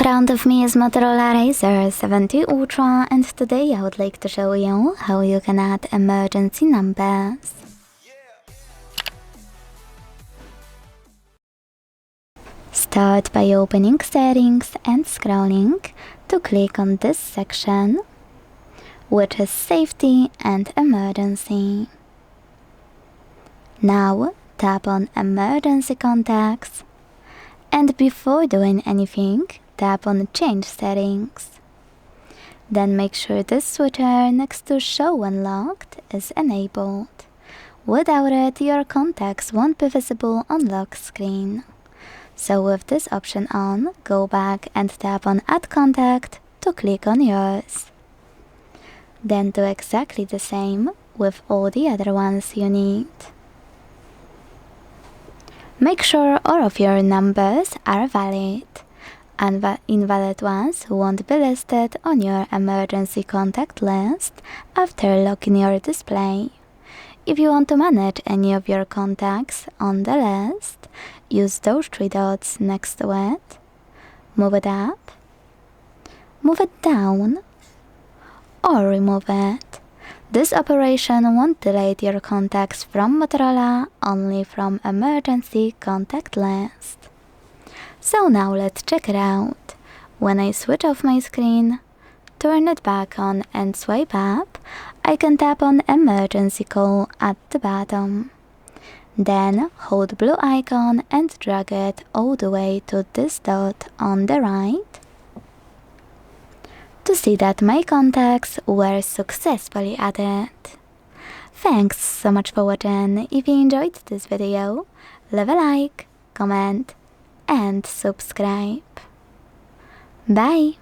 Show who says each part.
Speaker 1: front of me is Motorola Razr 70 Ultra, and today I would like to show you how you can add emergency numbers. Start by opening Settings and scrolling to click on this section, which is Safety and Emergency. Now tap on Emergency Contacts, and before doing anything, tap on Change Settings. Then make sure this switcher next to Show When Locked is enabled. Without it, your contacts won't be visible on lock screen. So with this option on, go back and tap on Add Contact to click on yours. Then do exactly the same with all the other ones you need. Make sure all of your numbers are valid. Invalid ones won't be listed on your emergency contact list after locking your display. If you want to manage any of your contacts on the list, use those three dots next to it. Move it up, move it down, or remove it. This operation won't delete your contacts from Motorola, only from emergency contact list. So now let's check it out. When I switch off my screen, turn it back on and swipe up, I can tap on Emergency Call at the bottom. Then hold blue icon and drag it all the way to this dot on the right to see that my contacts were successfully added. Thanks so much for watching. If you enjoyed this video, leave a like, comment, and subscribe. Bye!